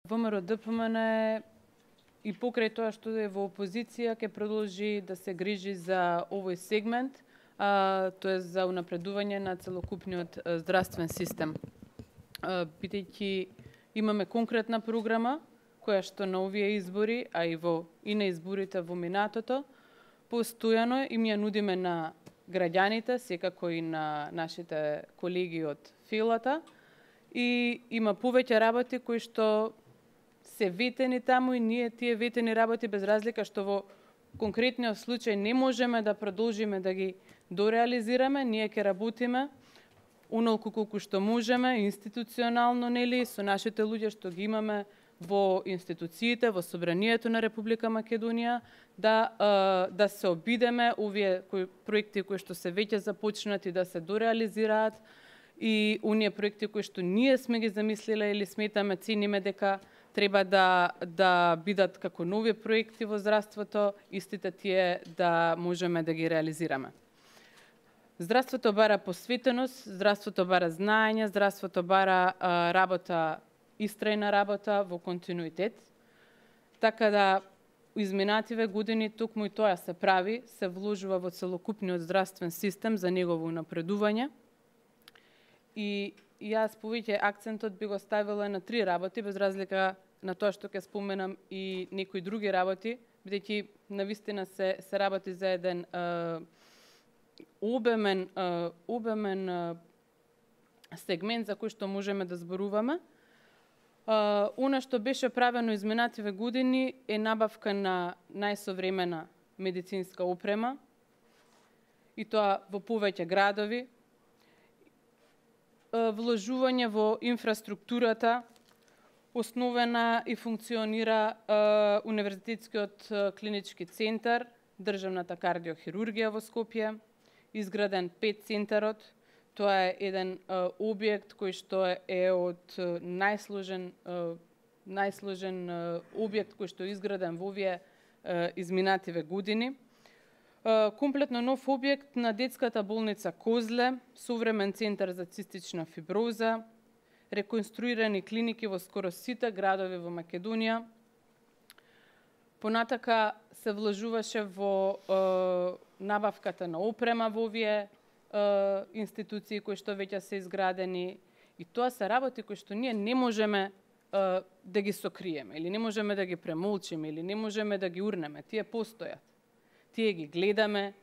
ВМРО ДПМН и покрај тоа што е во опозиција ќе продолжи да се грижи за овој сегмент, тоа е за унапредување на целокупниот здравствен систем. Бидејќи имаме конкретна програма која што на овие избори, а и на изборите во минатото, постојано им ја нудиме на граѓаните, секако и на нашите колеги од филата, и има повеќе работи кои што се ветени таму и ние тие ветени работи без разлика што во конкретниот случај не можеме да продолжиме да ги дореализираме, ние ќе работиме онолку колку што можеме институционално, нели, со нашите луѓе што ги имаме во институциите, во Собранието на Република Македонија, да се обидеме овие проекти кои што се веќе започнати да се дореализираат и оние проекти кои што ние сме ги замислиле или сметаме, цениме дека треба да бидат како нови проекти во здравството, истите тие да можеме да ги реализираме. Здравството бара посветеност, здравството бара знаење, здравството бара работа, истрајна работа во континуитет. Така да изминативе години токму и тоа се прави, се вложува во целокупниот здравствен систем за негово напредување. И јас повеќе акцентот би го ставила на 3 работи, без разлика на тоа што ќе споменам и некои други работи, бидејќи навистина се работи за еден обемен сегмент за кој што можеме да зборуваме. Она што беше правено изминативе години е набавка на најсовремена медицинска опрема, и тоа во повеќе градови, вложување во инфраструктурата, основена и функционира Универзитетскиот клинички центар, државната кардиохирургија во Скопје, изграден 5 центарот. Тоа е еден објект кој што е од најсложен објект кој што е изграден во овие изминативе години. Комплетно нов објект на детската болница Козле, современ центар за цистична фиброза, реконструирани клиники во скоро сите градови во Македонија. Понатака се вложуваше во набавката на опрема во овие институции кои што веќе се изградени, и тоа се работи кои што ние не можеме да ги сокриеме или не можеме да ги премолчиме или не можеме да ги урнеме. Тие постојат. Тие ги гледаме,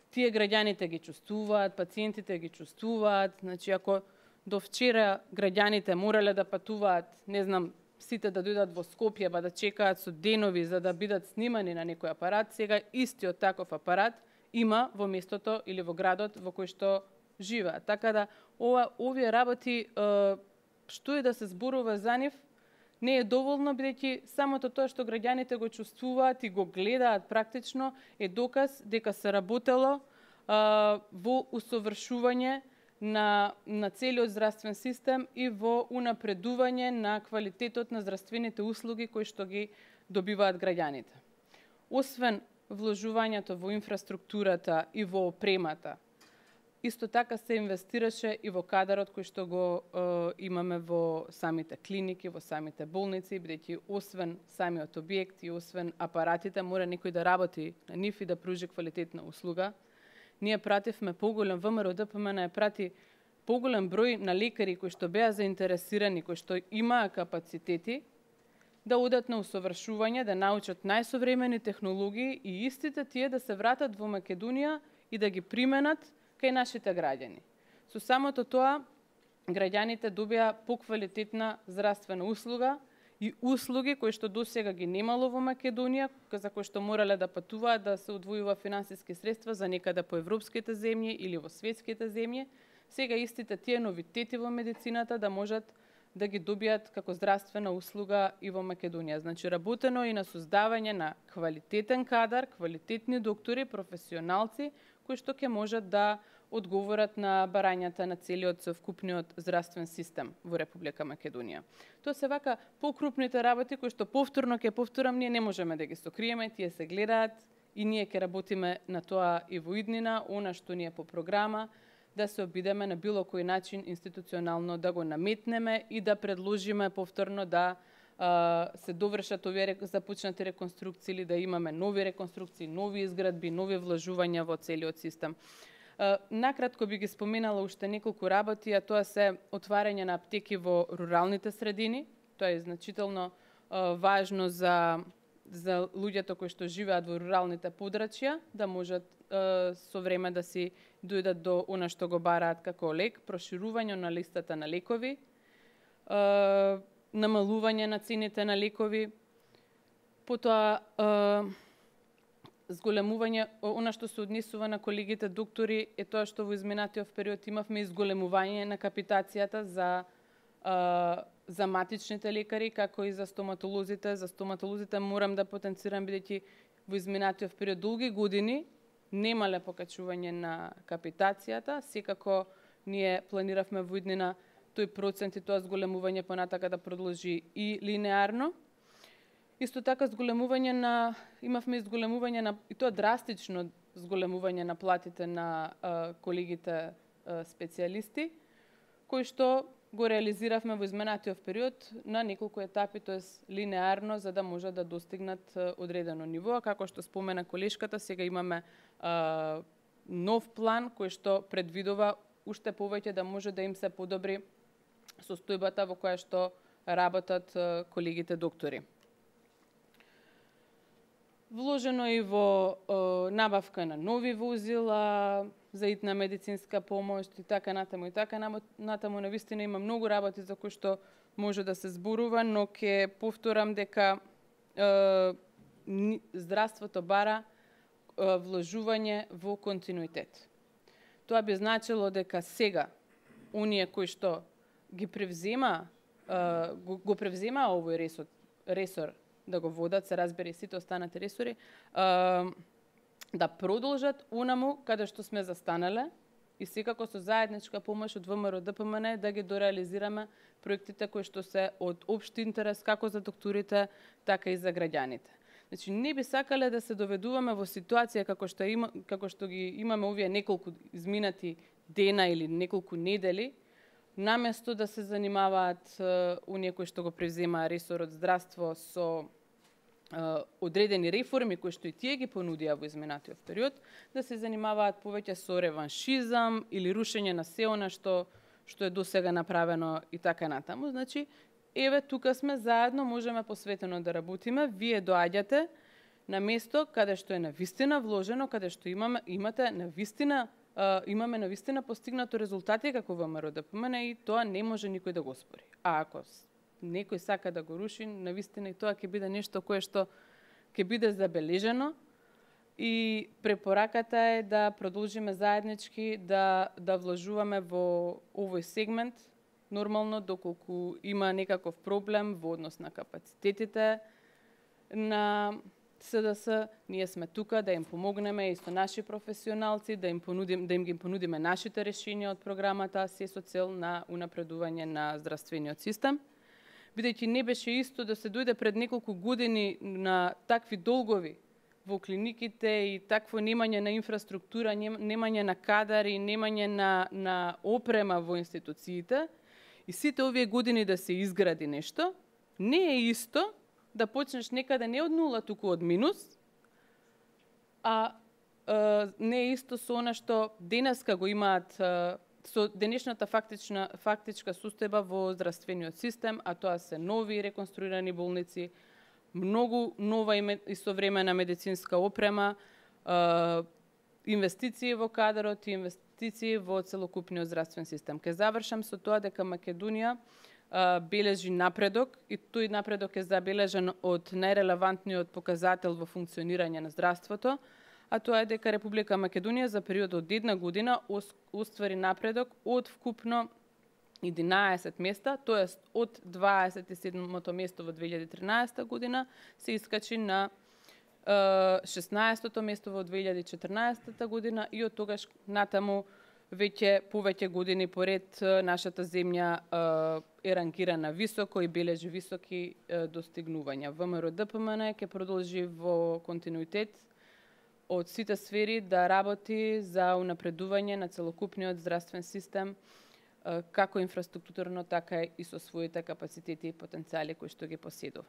тие граѓаните ги чувствуваат, пациентите ги чувствуваат. Значи, ако до вчера граѓаните морале да патуваат, не знам, сите да дојдат во Скопје па да чекаат со денови за да бидат снимани на некој апарат, сега истиот таков апарат има во местото или во градот во кој што живеат. Така да овие работи, што и да се зборува за нив, не е доволно, бидејќи самото тоа што граѓаните го чувствуваат и го гледаат практично е доказ дека се работело во усовршување на целиот здравствен систем и во унапредување на квалитетот на здравствените услуги кои што ги добиваат граѓаните. Освен вложувањето во инфраструктурата и во опремата, исто така се инвестираше и во кадарот кој што го имаме во самите клиники, во самите болници, бидејќи освен самиот објект и освен апаратите, мора некој да работи на нив и да пружи квалитетна услуга. Ние пративме поголем, ВМРО ДПМН прати поголем број на лекари кои што беа заинтересирани, кои што имаа капацитети да одат на усовршување, да научат најсовремени технологии и истите тие да се вратат во Македонија и да ги применат кај нашите граѓани. Со самото тоа, граѓаните добија поквалитетна здравствена услуга и услуги кои што досега ги немало во Македонија, за кои што морале да патуваат, да се одвојува финансиски средства за некаде по европските земји или во светските земји. Сега истите тие новитети во медицината да можат да ги добијат како здравствена услуга и во Македонија. Значи, работено и на создавање на квалитетен кадар, квалитетни доктори, професионалци, кои што ќе можат да одговорат на барањата на целиот совкупниот здравствен систем во Република Македонија. Тоа се вака покрупните работи кои што повторно ќе повторам, ние не можеме да ги сокриеме, тие се гледаат и ние ќе работиме на тоа и во иднина, она што ни е по програма, да се обидеме на било кој начин институционално да го наметнеме и да предложиме повторно да се довршат овие започнати реконструкции или да имаме нови реконструкции, нови изградби, нови влажувања во целиот систем. Накратко би ги споменала уште неколку работи, а тоа се отварање на аптеки во руралните средини. Тоа е значително важно за луѓето кои што живеат во руралните подрачја, да можат со време да си дојдат до она што го бараат како лек, проширување на листата на лекови, намалување на цените на лекови, потоа зголемување, она што се однесува на колегите доктори е тоа што во изминатиот период имавме изголемување на капитацијата за матичните лекари, како и за стоматолозите. За стоматолозите морам да потенцирам, бидејќи во изминатиот период долги години немале покачување на капитацијата. Секако ние планиравме во иднина тој процент и тоа зголемување понатака да продолжи и линеарно. Исто така имавме изголемување на, и тоа драстично зголемување на платите на колегите специјалисти, кои што го реализиравме во изминатиот период на неколку етапи, тоест линеарно, за да можат да достигнат одредено ниво. Како што спомена колешката, сега имаме нов план кој што предвидува уште повеќе да може да им се подобри состојбата во која што работат колегите доктори. Вложено и во набавка на нови возила за итна медицинска помош и така натаму и така натаму. Навистина има многу работи за кои што може да се зборува, но ќе повторам дека здравството бара вложување во континуитет. Тоа би значило дека сега оние кои што ги превзема овој ресор да го водат, се разбери сите останати ресори, да продолжат онаму каде што сме застанале и секако со заедничка помош од ВМРО ДПМН да ги дореализираме проектите кои што се од општ интерес како за докторите, така и за граѓаните. Значи, не би сакале да се доведуваме во ситуација како што ги имаме овие неколку изминати дена или неколку недели, наместо да се занимаваат оние кои што го превземаа ресорот здравство со одредени реформи кои што и тие ги понудија во изминатиот период, да се занимаваат повеќе со реваншизам или рушење на се она што е досега направено и така натаму. Значи, еве тука сме заедно, можеме посветено да работиме. Вие доаѓате на место каде што е навистина вложено, каде што имаме навистина постигнато резултати како ВМРО ДПМН и тоа не може никој да го спори. А ако некој сака да го руши, навистина и тоа ќе биде нешто кое што ќе биде забележено и препораката е да продолжиме заеднички да вложуваме во овој сегмент, нормално доколку има некаков проблем во однос на капацитетите на СДС, ние сме тука да им помогнеме и со наши професионалци, да им ги понудиме нашите решенија од програмата, се со цел на унапредување на здравствениот систем. Бидејќи не беше исто да се дојде пред неколку години на такви долгови во клиниките и такво немање на инфраструктура, немање на кадари, немање на опрема во институциите и сите овие години да се изгради нешто, не е исто да почнеш некаде не од нула, туку од минус, а не е исто со она што денеска го имаат со денешната фактичка состојба во здравствениот систем, а тоа се нови реконструирани болници, многу нова и современа медицинска опрема, инвестиции во кадрот и инвестиции во целокупниот здравствен систем. Ке завршам со тоа дека Македонија бележи напредок и тој напредок е забележан од најрелевантниот показател во функционирање на здравството, а тоа е дека Република Македонија за период од една година оствари напредок од вкупно 11 места, тоест од 27-то место во 2013 година се искачи на 16-то место во 2014 година и од тогаш натаму веќе повеќе години поред нашата земја е рангирана високо и бележи високи достигнувања. ВМРО ДПМН ќе продолжи во континуитет од сите сфери да работи за унапредување на целокупниот здравствен систем како инфраструктурно, така и со своите капацитети и потенцијали кои што ги поседува.